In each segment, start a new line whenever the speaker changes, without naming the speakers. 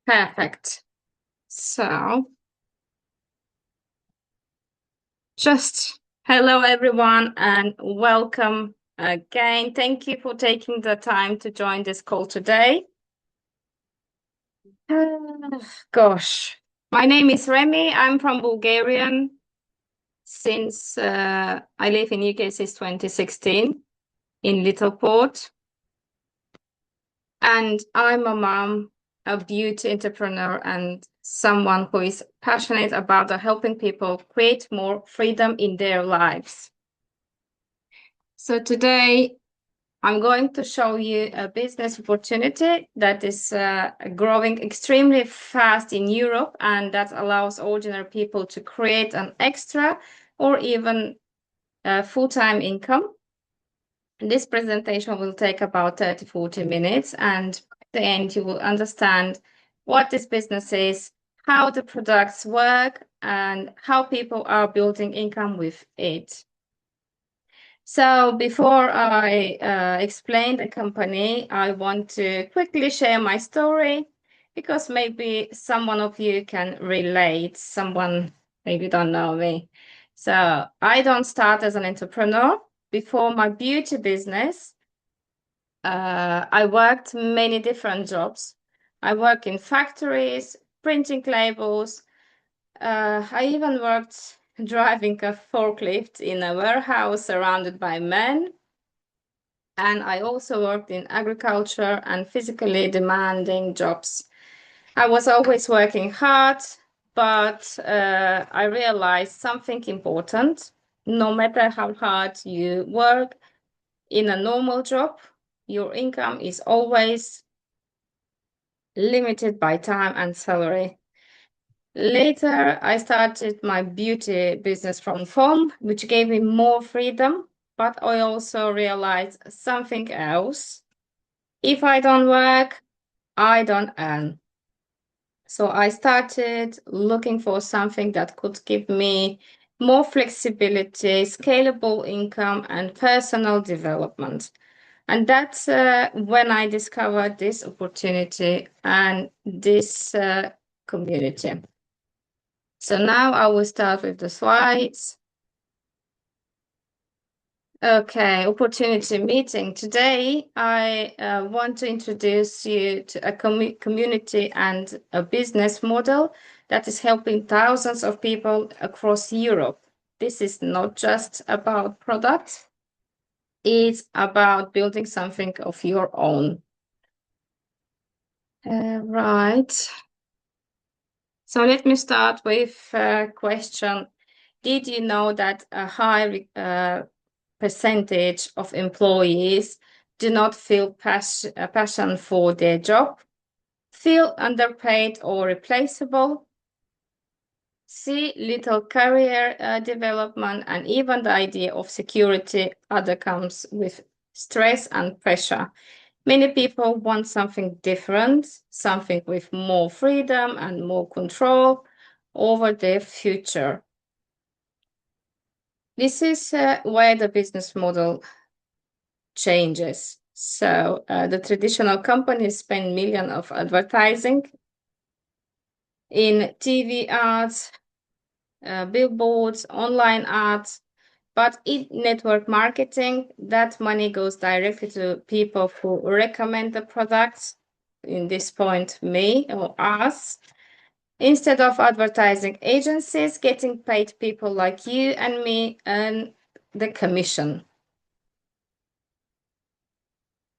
Perfect. So, just hello everyone and welcome again. Thank you for taking the time to join this call today. Uh, Gosh, my name is Remy. I'm from Bulgarian since I live in UK since 2016 in Little Port, and I'm a mom, a beauty entrepreneur, and someone who is passionate about helping people create more freedom in their lives. So today I'm going to show you a business opportunity that is growing extremely fast in Europe and that allows ordinary people to create an extra or even full-time income. This presentation will take about 30-40 minutes, and at the end you will understand what this business is, how the products work, and how people are building income with it. So before I explain the company, I want to quickly share my story because maybe someone of you can relate, someone maybe don't know me. So I don't start as an entrepreneur. Before my beauty business, I worked many different jobs. I work in factories, printing labels. I even worked driving a forklift in a warehouse surrounded by men. And I also worked in agriculture and physically demanding jobs. I was always working hard, but I realized something important. No matter how hard you work in a normal job, your income is always limited by time and salary. Later, I started my beauty business from home, which gave me more freedom, but I also realized something else. If I don't work, I don't earn. So I started looking for something that could give me more flexibility, scalable income, and personal development. And that's when I discovered this opportunity and this community. So now I will start with the slides. Okay, opportunity meeting. Today, I want to introduce you to a community and a business model that is helping thousands of people across Europe. This is not just about products, it's about building something of your own. Right. So let me start with a question. Did you know that a high percentage of employees do not feel passion for their job, feel underpaid or replaceable, see little career development, and even the idea of security other comes with stress and pressure. Many people want something different, something with more freedom and more control over their future. This is where the business model changes. So the traditional companies spend millions of advertising in TV ads, billboards, online ads, but in network marketing, that money goes directly to people who recommend the products, in this point, me or us, instead of advertising agencies getting paid people like you and me and the commission.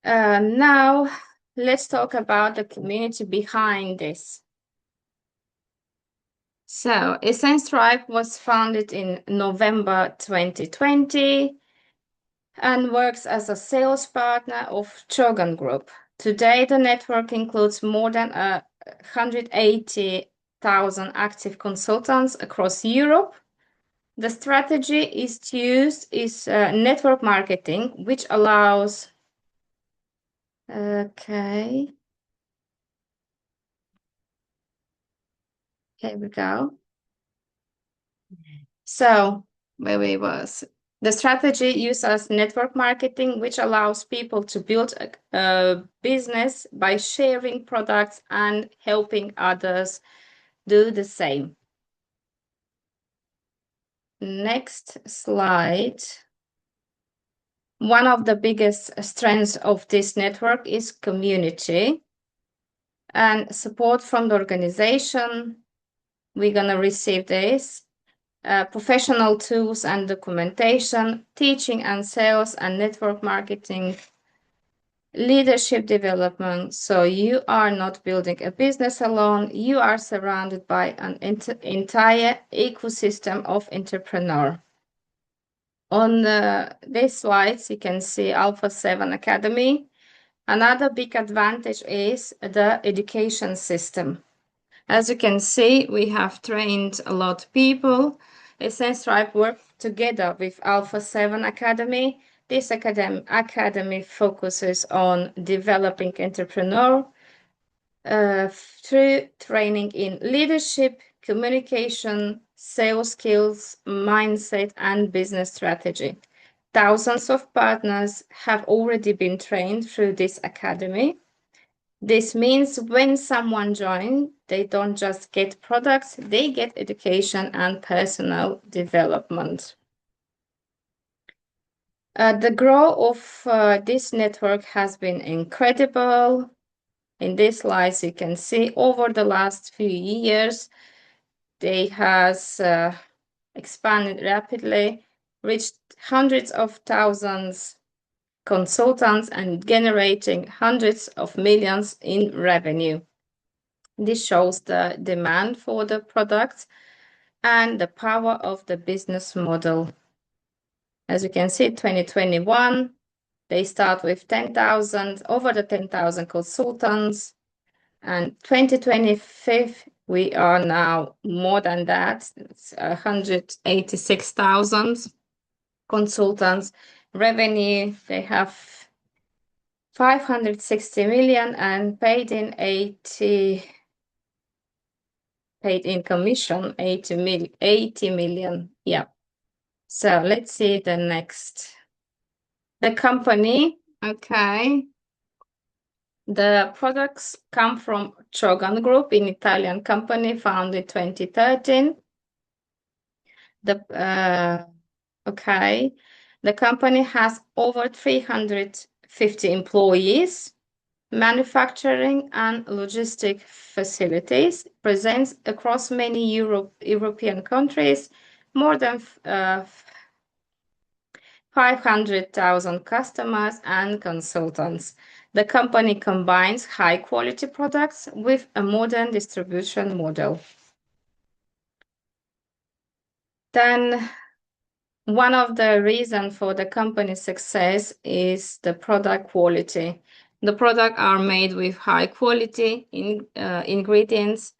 Now, let's talk about the community behind this. So, Essence Tribe was founded in November 2020 and works as a sales partner of Chogan Group. Today, the network includes more than 180,000 active consultants across Europe. The strategy is used is network marketing, which allows, okay, here we go. So where we was, The strategy uses network marketing, which allows people to build a business by sharing products and helping others do the same. Next slide. One of the biggest strengths of this network is community and support from the organization. We're going to receive this. Professional tools and documentation, teaching and sales and network marketing, leadership development. So you are not building a business alone. You are surrounded by an entire ecosystem of entrepreneurs. On these slides, you can see Alpha 7 Academy. Another big advantage is the education system. As you can see, we have trained a lot of people. Essence Tribe worked together with Alpha 7 Academy. This academy focuses on developing entrepreneurs through training in leadership, communication, sales skills, mindset, and business strategy. Thousands of partners have already been trained through this academy. This means when someone joins, they don't just get products, they get education and personal development. The growth of this network has been incredible. In these slides, you can see over the last few years, they has expanded rapidly, reached hundreds of thousands consultants and generating hundreds of millions in revenue. This shows the demand for the products and the power of the business model. As you can see, 2021, they start with 10,000, over the 10,000 consultants. And 2025, we are now more than that. It's 186,000 consultants. Revenue, they have 560 million and paid in commission 80 million. Yeah. So let's see the next. The company, okay. The products come from Chogan Group, an Italian company founded 2013. The company has over 350 employees, manufacturing and logistic facilities, presents across many European countries, more than 500,000 customers and consultants. The company combines high-quality products with a modern distribution model. Then one of the reasons for the company's success is the product quality. The products are made with high-quality ingredients,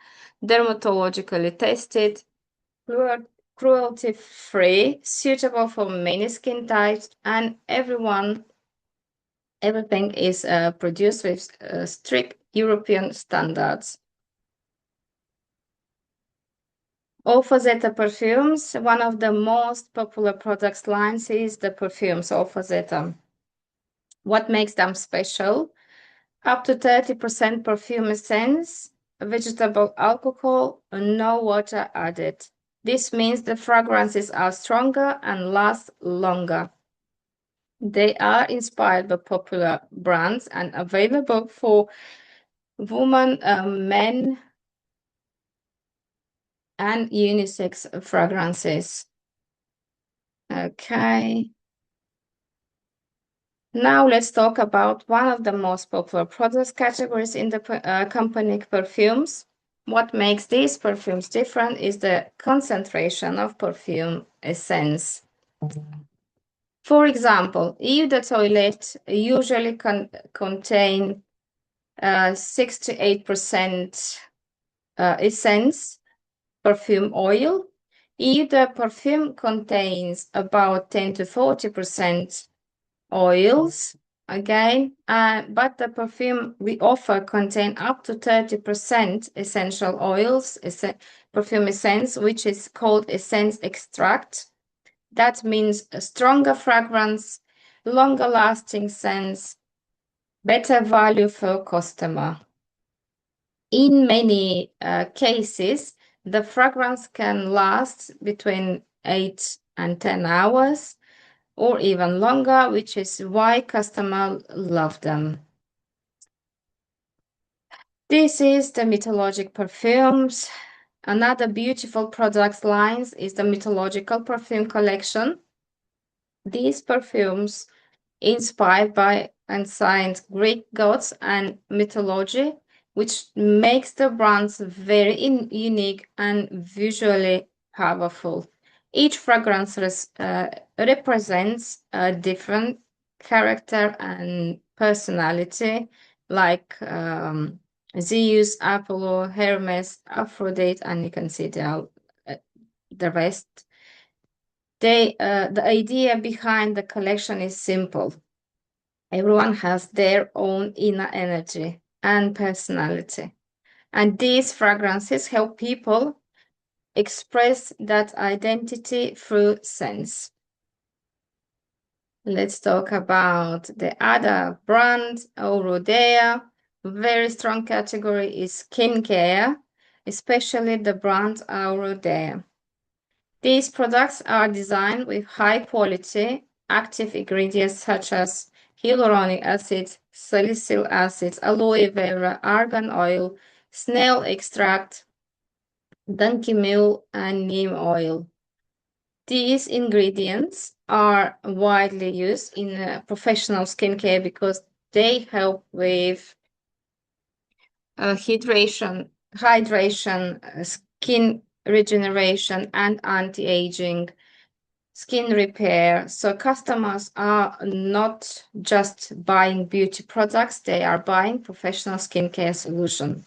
dermatologically tested, cruelty-free, suitable for many skin types, and everything is produced with strict European standards. Alpha Zeta perfumes, one of the most popular product lines is the perfumes Alpha Zeta. What makes them special? Up to 30% perfume essence, vegetable alcohol, and no water added. This means the fragrances are stronger and last longer. They are inspired by popular brands and available for women, men, and unisex fragrances. Okay. Now let's talk about one of the most popular product categories in the company, perfumes. What makes these perfumes different is the concentration of perfume essence. For example, Eau de Toilette usually contain 6 to 8% essence, perfume oil. Eau de Perfume contains about 10 to 40% oils, again, but the perfume we offer contain up to 30% essential oils, perfume essence, which is called essence extract. That means a stronger fragrance, longer lasting scents, better value for customer. In many cases, the fragrance can last between 8 and 10 hours or even longer, which is why customers love them. This is the Mythologic perfumes. Another beautiful product lines is the Mythological perfume collection. These perfumes, inspired by ancient Greek gods and mythology, which makes the brands very unique and visually powerful. Each fragrance represents a different character and personality, like Zeus, Apollo, Hermes, Aphrodite, and you can see the rest. The idea behind the collection is simple. Everyone has their own inner energy and personality. And these fragrances help people express that identity through scents. Let's talk about the other brand, Aurodea. Very strong category is skincare, especially the brand Aurodea. These products are designed with high quality active ingredients such as hyaluronic acid, salicylic acid, aloe vera, argan oil, snail extract, donkey meal, and neem oil. These ingredients are widely used in professional skincare because they help with hydration, skin regeneration, and anti-aging, skin repair. So customers are not just buying beauty products, they are buying professional skincare solutions.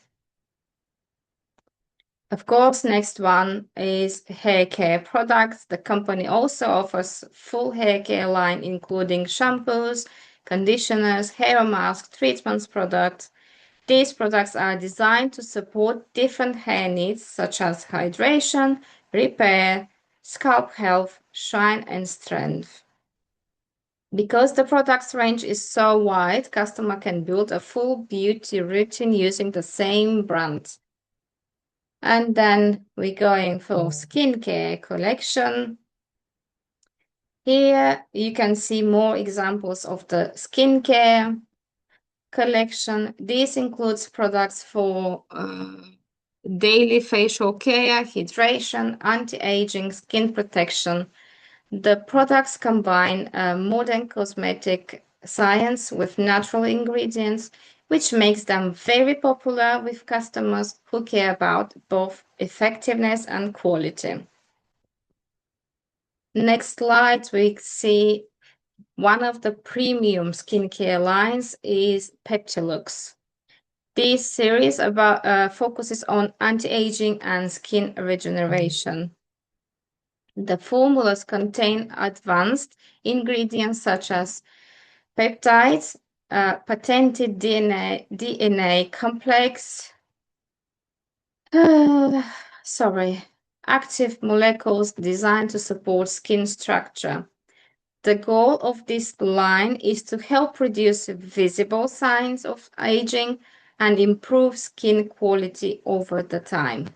Of course, next one is hair care products. The company also offers full hair care line, including shampoos, conditioners, hair masks, treatments products. These products are designed to support different hair needs, such as hydration, repair, scalp health, shine, and strength. Because the products range is so wide, customer can build a full beauty routine using the same brand. And then we're going for skincare collection. Here you can see more examples of the skincare collection. This includes products for daily facial care, hydration, anti-aging, skin protection. The products combine modern cosmetic science with natural ingredients, which makes them very popular with customers who care about both effectiveness and quality. Next slide, we see one of the premium skincare lines is Peptilux. This series focuses on anti-aging and skin regeneration. The formulas contain advanced ingredients such as peptides, patented DNA complex, active molecules designed to support skin structure. The goal of this line is to help reduce visible signs of aging and improve skin quality over the time.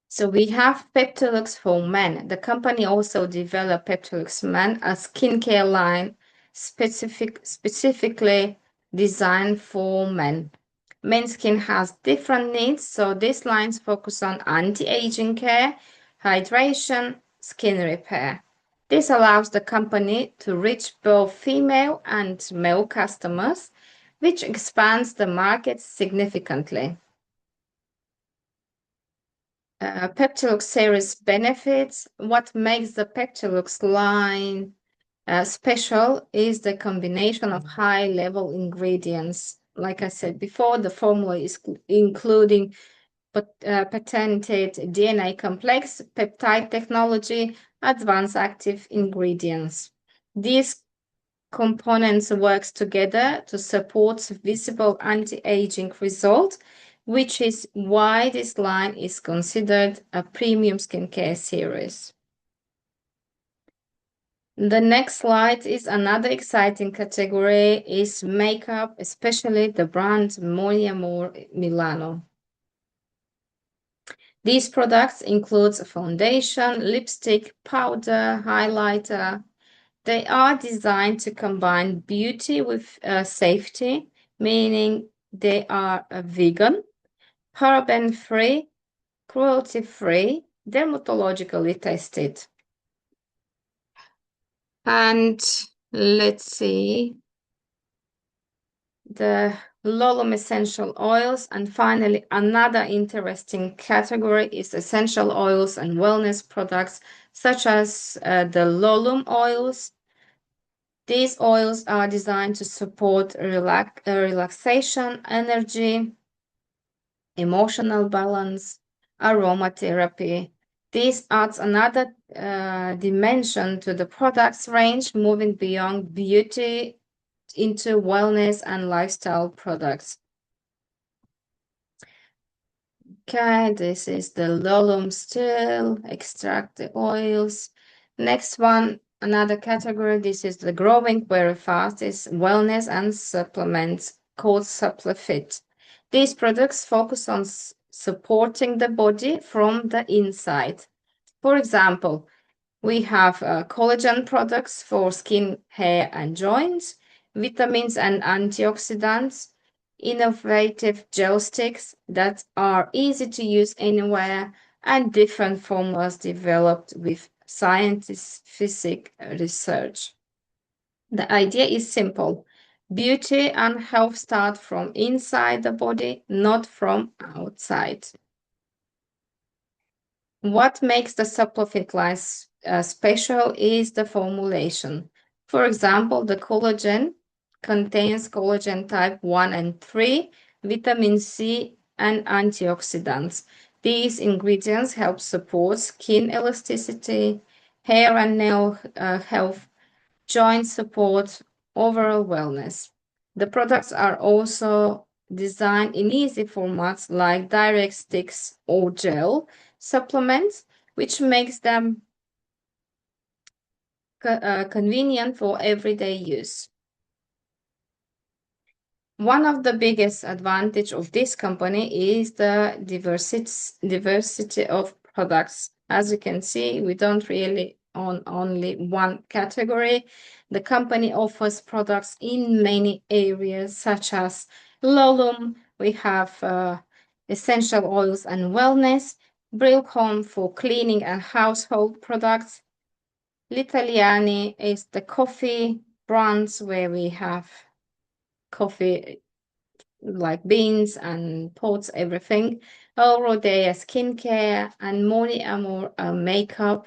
So we have Peptilux for men. The company also developed Peptilux Men, a skincare line specifically designed for men. Men's skin has different needs, so these lines focus on anti-aging care, hydration, skin repair. This allows the company to reach both female and male customers, which expands the market significantly. Peptilux series benefits. What makes the Peptilux line special is the combination of high-level ingredients. Like I said before, the formula is including patented DNA complex, peptide technology, advanced active ingredients. These components works together to support visible anti-aging results, which is why this line is considered a premium skincare series. The next slide is another exciting category is makeup, especially the brand Moni Amor Milano. These products include foundation, lipstick, powder, highlighter. They are designed to combine beauty with safety, meaning they are vegan, paraben-free, cruelty-free, dermatologically tested. And let's see the Lolum essential oils. And finally, another interesting category is essential oils and wellness products, such as the Lolum oils. These oils are designed to support relaxation, energy, emotional balance, aromatherapy. This adds another dimension to the product's range, moving beyond beauty into wellness and lifestyle products. Okay, this is the Lolum still, extract the oils. Next one, another category, this is the growing very fast, is wellness and supplements called SuppleFit. These products focus on supporting the body from the inside. For example, we have collagen products for skin, hair, and joints, vitamins and antioxidants, innovative gel sticks that are easy to use anywhere, and different formulas developed with scientific research. The idea is simple. Beauty and health start from inside the body, not from outside. What makes the supplement line special is the formulation. For example, the collagen contains collagen type 1 and 3, vitamin C, and antioxidants. These ingredients help support skin elasticity, hair and nail health, joint support, overall wellness. The products are also designed in easy formats like direct sticks or gel supplements, which makes them convenient for everyday use. One of the biggest advantage of this company is the diversity of products. As you can see, we don't really own only one category. The company offers products in many areas, such as Lolum. We have essential oils and wellness, Brill Home for cleaning and household products. L'Italiani is the coffee brands where we have coffee like beans and pots, everything. Rodea skincare and Moni Amor makeup.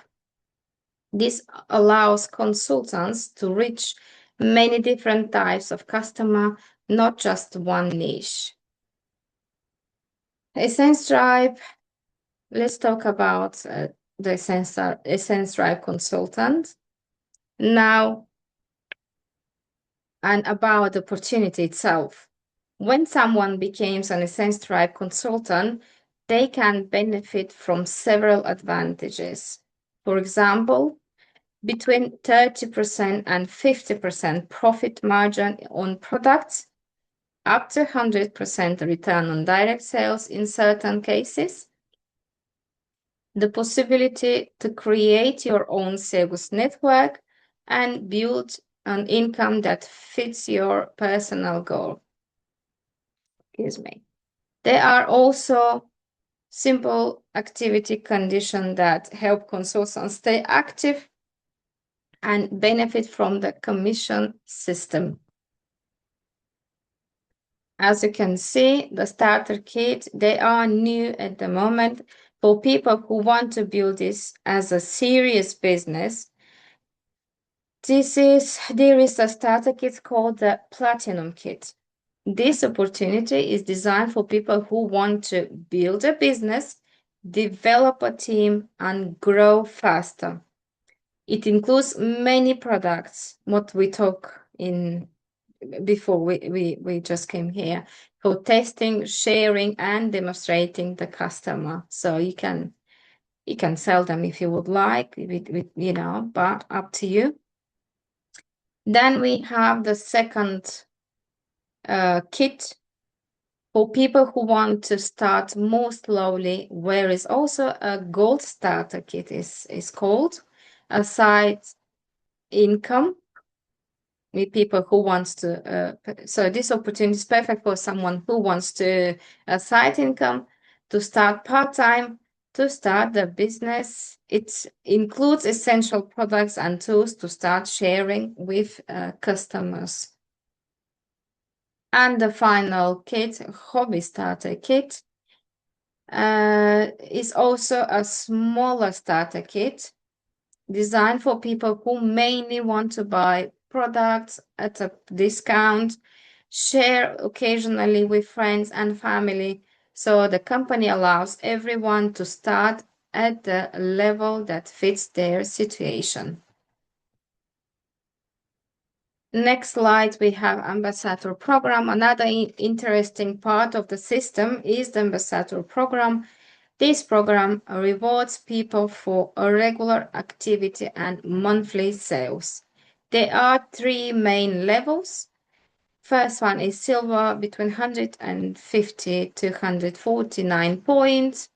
This allows consultants to reach many different types of customer, not just one niche. Essence Tribe. Let's talk about the Essence Tribe consultant. Now, and about the opportunity itself. When someone becomes an Essence Tribe consultant, they can benefit from several advantages. For example, between 30% and 50% profit margin on products, up to 100% return on direct sales in certain cases, the possibility to create your own sales network and build an income that fits your personal goal. Excuse me. There are also simple activity conditions that help consultants stay active and benefit from the commission system. As you can see, the starter kit, they are new at the moment for people who want to build this as a serious business. There is a starter kit called the Platinum Kit. This opportunity is designed for people who want to build a business, develop a team, and grow faster. It includes many products, what we talk in before we just came here, for testing, sharing, and demonstrating the customer. So you can sell them if you would like, but up to you. Then we have the second kit for people who want to start more slowly, where is also a gold starter kit is called a side income with people who wants to so this opportunity is perfect for someone who wants to a side income, to start part-time, to start the business. It includes essential products and tools to start sharing with customers. And the final kit, hobby starter kit, is also a smaller starter kit designed for people who mainly want to buy products at a discount, share occasionally with friends and family. So the company allows everyone to start at the level that fits their situation. Next slide, we have ambassador program. Another interesting part of the system is the ambassador program. This program rewards people for a regular activity and monthly sales. There are three main levels. First one is silver, between 150 to 149 points.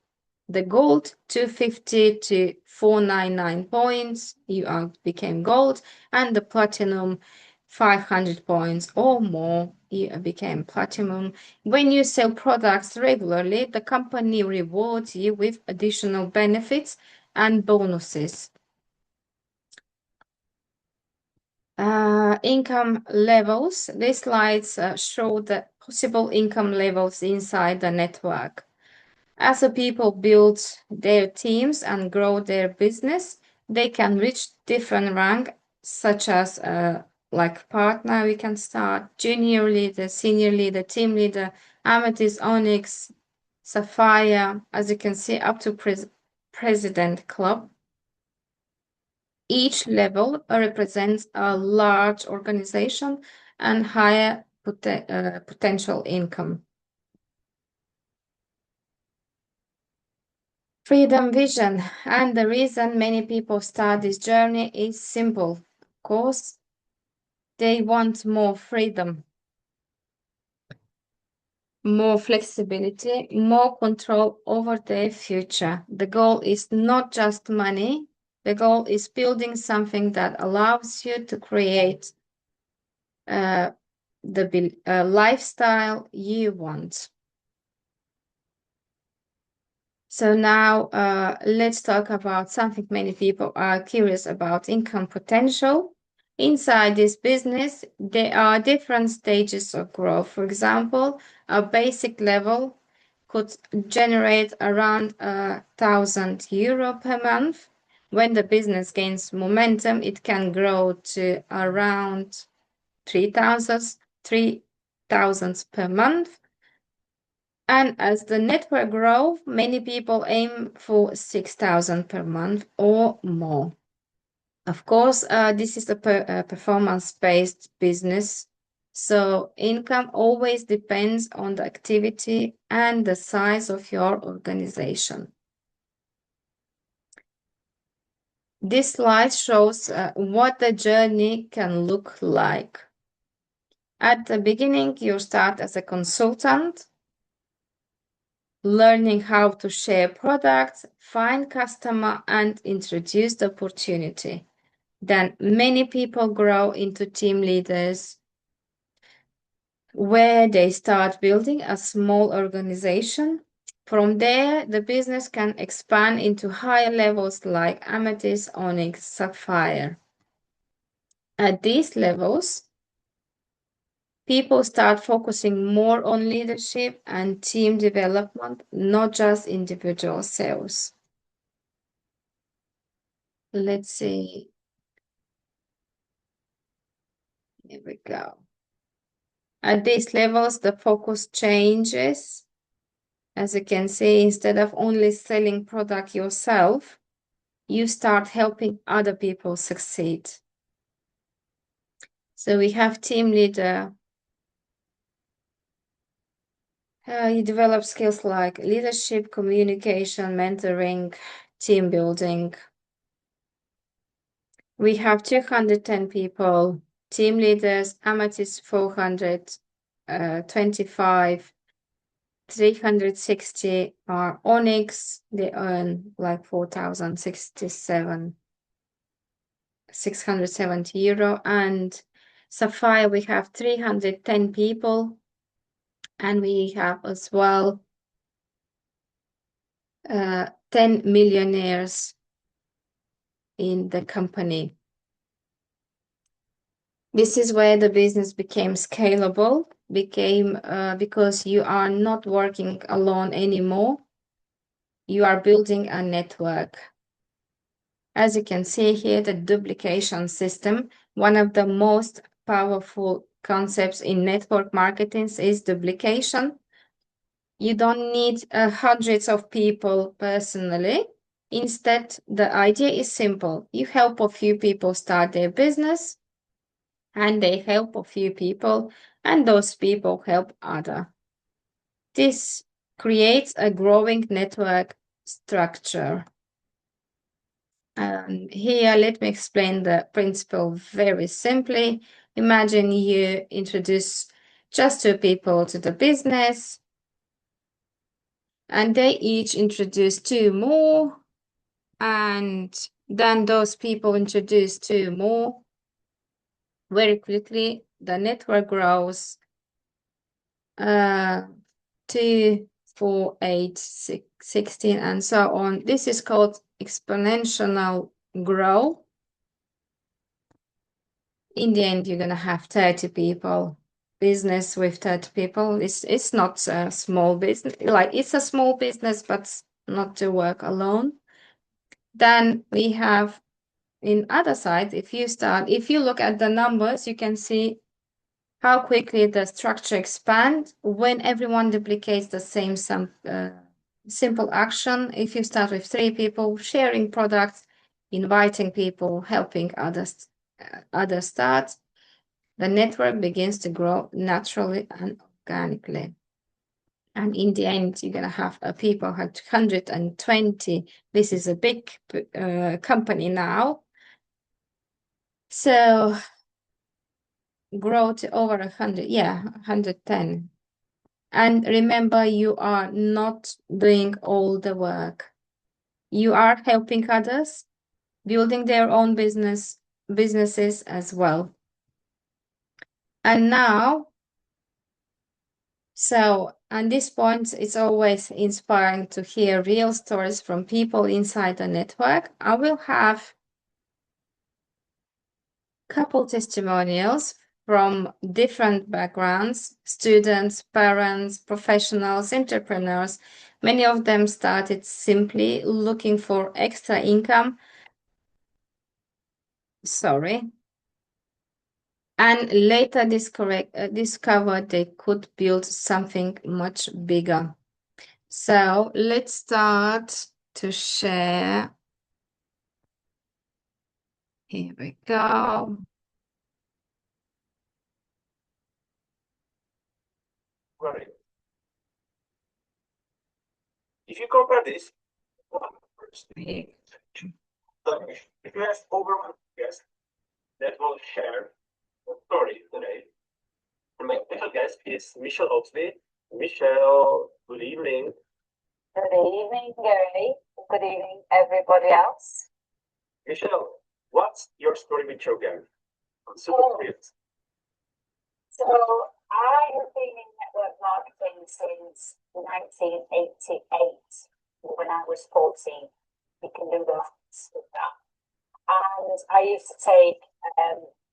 The gold, 250 to 499 points, you became gold. And the platinum, 500 points or more, you became platinum. When you sell products regularly, the company rewards you with additional benefits and bonuses. Income levels. These slides show the possible income levels inside the network. As the people build their teams and grow their business, they can reach different rank, such as like partner, we can start junior leader, senior leader, team leader, amethyst, onyx, sapphire, as you can see, up to president club. Each level represents a large organization and higher potential income. Freedom vision, and the reason many people start this journey is simple. Of course, they want more freedom, more flexibility, more control over their future. The goal is not just money. The goal is building something that allows you to create the lifestyle you want. So now let's talk about something many people are curious about, income potential. Inside this business, there are different stages of growth. For example, a basic level could generate around €1,000 per month. When the business gains momentum, it can grow to around 3,000 per month. And as the network grows, many people aim for 6,000 per month or more. Of course, this is a performance-based business, so income always depends on the activity and the size of your organization. This slide shows what the journey can look like. At the beginning, you start as a consultant, learning how to share products, find customer, and introduce the opportunity. Then many people grow into team leaders, where they start building a small organization. From there, the business can expand into higher levels like amethyst, onyx, sapphire. At these levels, people start focusing more on leadership and team development, not just individual sales. Let's see. Here we go. At these levels, the focus changes. As you can see, instead of only selling product yourself, you start helping other people succeed. So we have team leader. You develop skills like leadership, communication, mentoring, team building. We have 210 people Team leaders, Amethyst 425, 360 are Onyx. They earn like 4,067, 670 euro. And Sapphire, we have 310 people. And we have as well 10 millionaires in the company. This is where the business became scalable, because you are not working alone anymore. You are building a network. As you can see here, the duplication system, one of the most powerful concepts in network marketing is duplication. You don't need hundreds of people personally. Instead, the idea is simple. You help a few people start their business, and they help a few people, and those people help other. This creates a growing network structure. Here, let me explain the principle very simply. Imagine you introduce just two people to the business, and they each introduce two more, and then those people introduce two more. Very quickly, the network grows 2, 4, 8, 6, 16, and so on. This is called exponential growth. In the end, you're going to have 30 people. Business with 30 people, it's not a small business. Like, it's a small business, but not to work alone. Then we have in other side, if you look at the numbers, you can see how quickly the structure expands when everyone duplicates the same simple action. If you start with 3 people, sharing products, inviting people, helping others start, the network begins to grow naturally and organically. And in the end, you're going to have people 120. This is a big company now. So grow to over 100, 110. And remember, you are not doing all the work. You are helping others, building their own businesses as well. And now, so at this point, it's always inspiring to hear real stories from people inside the network. I will have couple testimonials from different backgrounds, students, parents, professionals, entrepreneurs. Many of them started simply looking for extra income. And later discovered they could build something much bigger. So let's start to share. Here we go.
Right. If you compare this, first, if you have over one guest that will share a story today, and my special guest is Michelle Oxley. Michelle, good evening.
Good evening, Gary. Good evening, everybody else.
Michelle, what's your story with Chogan? I'm super curious.
So I have been in network marketing since 1988, when I was 14. You can do the maths with that. And I used to take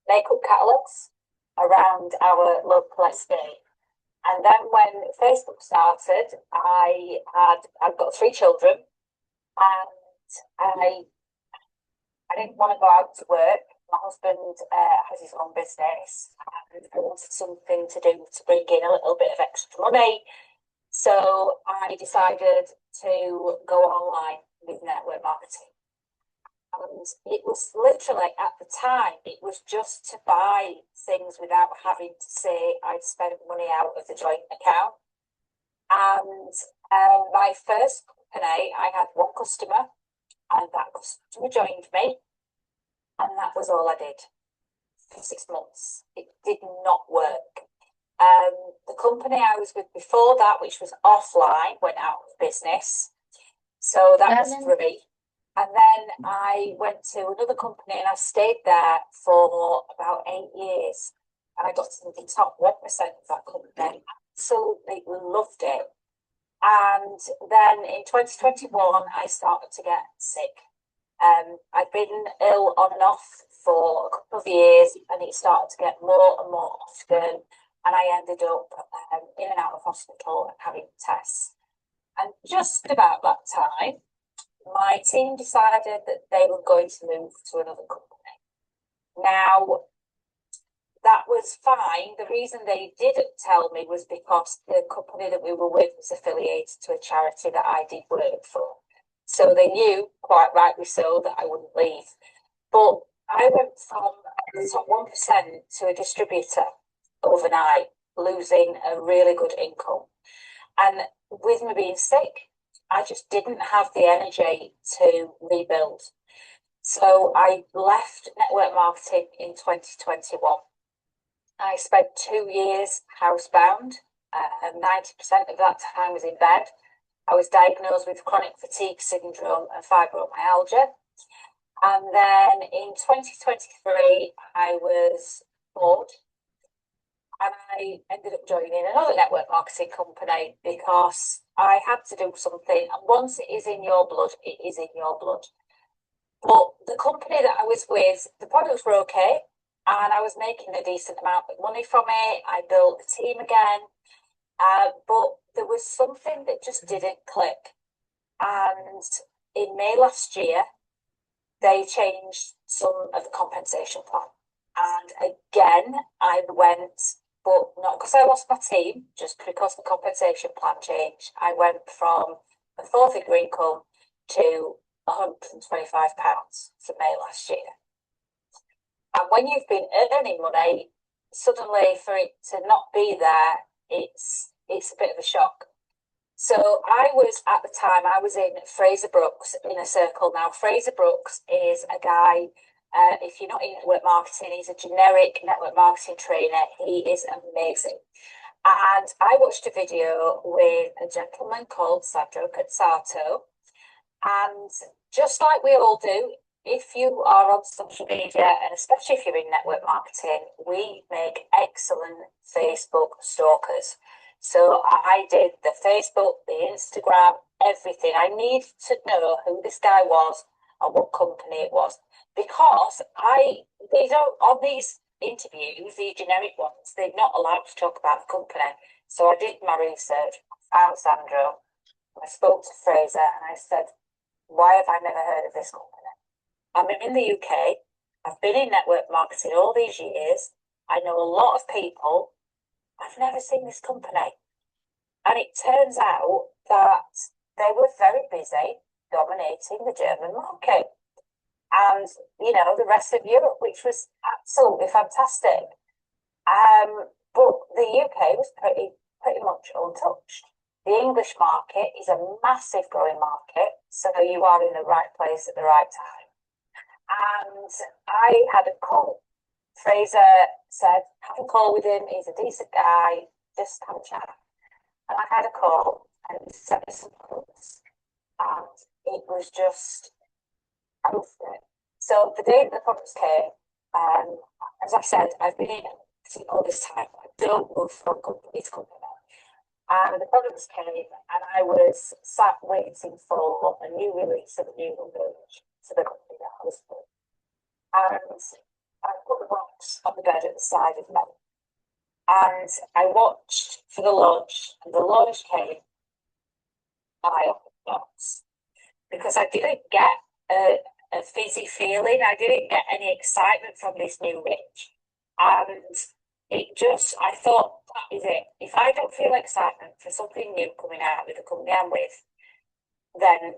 makeup catalogs around our local estate. And then when Facebook started, I've got 3 children, and I didn't want to go out to work. My husband has his own business, and I wanted something to do to bring in a little bit of extra money. So I decided to go online with network marketing. And it was literally, at the time, it was just to buy things without having to say I'd spent money out of the joint account. And my first company, I had 1 customer, and that customer joined me, and that was all I did. for 6 months. It did not work. The company I was with before that, which was offline, went out of business. So that was 3. And then I went to another company and I stayed there for about 8 years. And I got to the top 1% of that company. Absolutely loved it. And then in 2021, I started to get sick. I'd been ill on and off for a couple of years, and it started to get more and more often. And I ended up in and out of hospital and having tests. And just about that time, my team decided that they were going to move to another company. Now, that was fine. The reason they didn't tell me was because the company that we were with was affiliated to a charity that I did work for. So they knew, quite rightly so, that I wouldn't leave. But I went from the top 1% to a distributor overnight, losing a really good income. And with me being sick, I just didn't have the energy to rebuild. So I left network marketing in 2021. I spent 2 years housebound, and 90% of that time was in bed. I was diagnosed with chronic fatigue syndrome and fibromyalgia. And then in 2023, I was bored. And I ended up joining another network marketing company because I had to do something. And once it is in your blood, it is in your blood. But the company that I was with, the products were okay. And I was making a decent amount of money from it. I built the team again. But there was something that just didn't click. And in May last year, they changed some of the compensation plan. And again, I went, but not because I lost my team, just because the compensation plan changed. I went from a 4-figure income to £125 for May last year. And when you've been earning money, suddenly for it to not be there, it's a bit of a shock. So I was, at the time, I was in Fraser Brooks Inner Circle. Now, Fraser Brooks is a guy, if you're not in network marketing, he's a generic network marketing trainer. He is amazing. And I watched a video with a gentleman called Sandro Cazzato. And just like we all do, if you are on social media, and especially if you're in network marketing, we make excellent Facebook stalkers. So I did the Facebook, the Instagram, everything. I needed to know who this guy was and what company it was. Because they don't, on these interviews, the generic ones, they're not allowed to talk about the company. So I did my research, found Sandro, I spoke to Fraser, and I said, why have I never heard of this company? I'm in the UK. I've been in network marketing all these years. I know a lot of people. I've never seen this company. And it turns out that they were very busy dominating the German market. And, the rest of Europe, which was absolutely fantastic. But the UK was pretty much untouched. The English market is a massive growing market, so you are in the right place at the right time. And I had a call. Fraser said, have a call with him. He's a decent guy. Just have a chat. And I had a call, and he sent me some quotes. And it was just, I loved it. So the day that the products came, as I said, I've been in all this time. I don't move from company to company. And the products came, and I was sat waiting for a new release of a new range for the company that I was with. And I put the box on the bed at the side of me. And I watched for the launch, and the launch came. I opened the box because I didn't get a fizzy feeling. I didn't get any excitement from this new range. And I thought, that is it. If I don't feel excitement for something new coming out with the company I'm with, then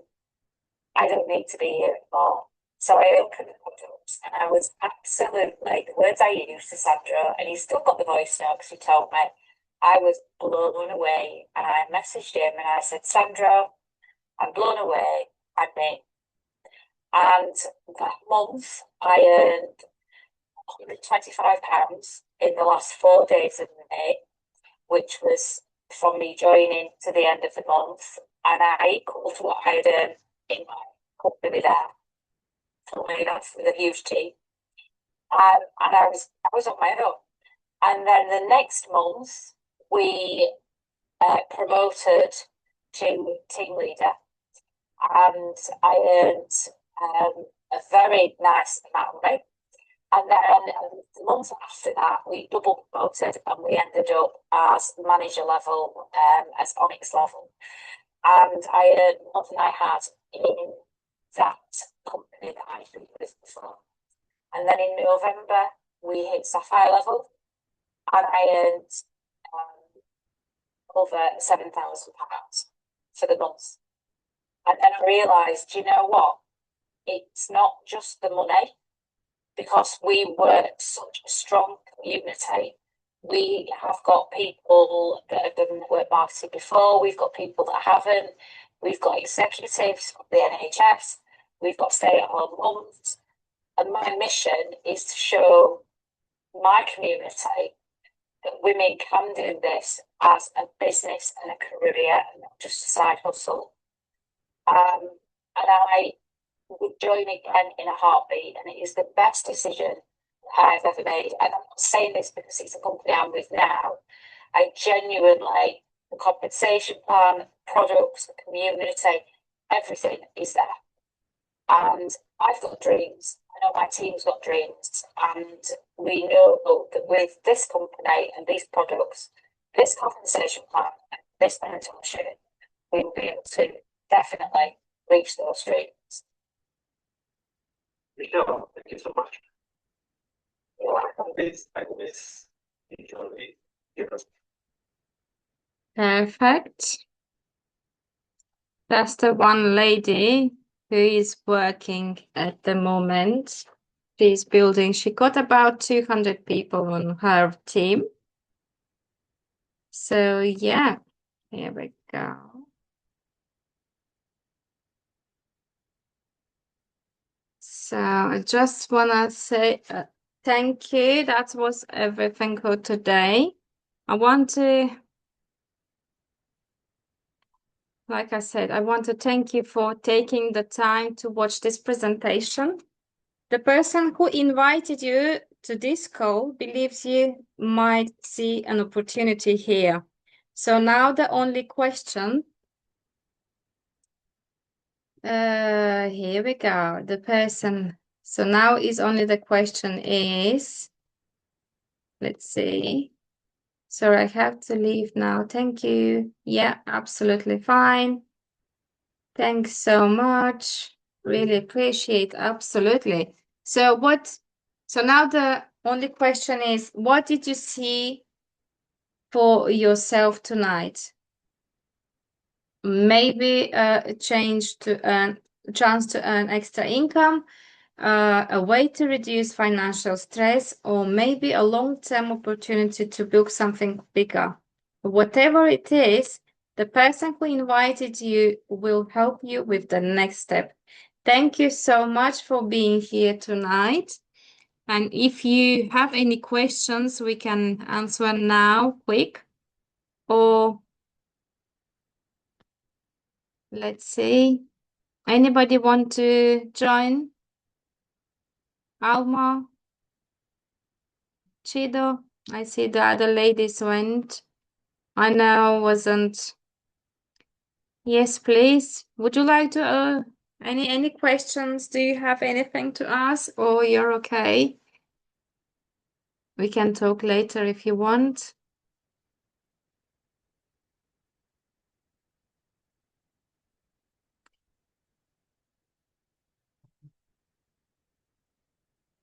I don't need to be here anymore. So I opened the products, and I was absolutely, the words I used to Sandro, and he's still got the voice now because he told me, I was blown away. And I messaged him and I said, Sandro, I'm blown away. I'm in. And that month I earned £125 in the last 4 days of May, which was from me joining to the end of the month, and I equalled what I had earned in my company there, funnily enough, with a huge team. And I was on my own. And then the next month, we promoted to team leader, and I earned a very nice amount of money. And then the month after that, we double promoted and we ended up as manager level, as Onyx level. And I earned more than I had in that company that I'd been with before. And then in November, we hit Sapphire level, and I earned over £7,000 for the month. And then I realised, you know what? It's not just the money, because we work such a strong community. We have got people that have done network marketing before, we've got people that haven't, we've got executives from the NHS, we've got stay-at-home mums, and my mission is to show my community that women can do this as a business and a career, and not just a side hustle. And I would join again in a heartbeat, and it is the best decision I've ever made. And I'm not saying this because it's a company I'm with now. I genuinely, the compensation plan, products, the community, everything is there. And I've got dreams. I know my team's got dreams, and we know that with this company and these products, this compensation plan, and this mentorship, we will be able to definitely reach those dreams.
Michelle, thank you so much. I miss usually.
Perfect. That's the one lady who is working at the moment. She's building. She got about 200 people on her team. So yeah, here we go. So I just want to say thank you. That was everything for today. I want to, like I said, I want to thank you for taking the time to watch this presentation. The person who invited you to this call believes you might see an opportunity here. So now the only question, here we go, the person. So now is only the question is, let's see. So I have to leave now. Thank you. Yeah, absolutely fine. Thanks so much. Really appreciate, absolutely. So now the only question is, what did you see for yourself tonight? Maybe a chance to earn extra income, a way to reduce financial stress, or maybe a long-term opportunity to build something bigger. Whatever it is, the person who invited you will help you with the next step. Thank you so much for being here tonight. And if you have any questions, we can answer now quick. Or let's see. Anybody want to join? Alma? Chido? I see the other ladies went. I know wasn't. Yes, please. Would you like to any questions? Do you have anything to ask, or you're okay? We can talk later if you want.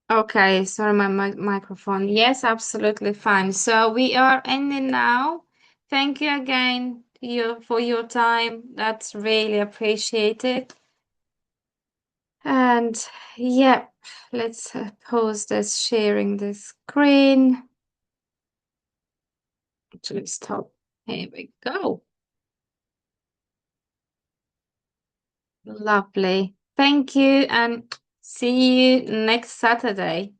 Okay, sorry, my microphone. Yes, absolutely fine. So we are ending now. Thank you again for your time. That's really appreciated. And yeah, let's pause this sharing the screen. Actually, stop. Here we go. Lovely. Thank you, and see you next Saturday.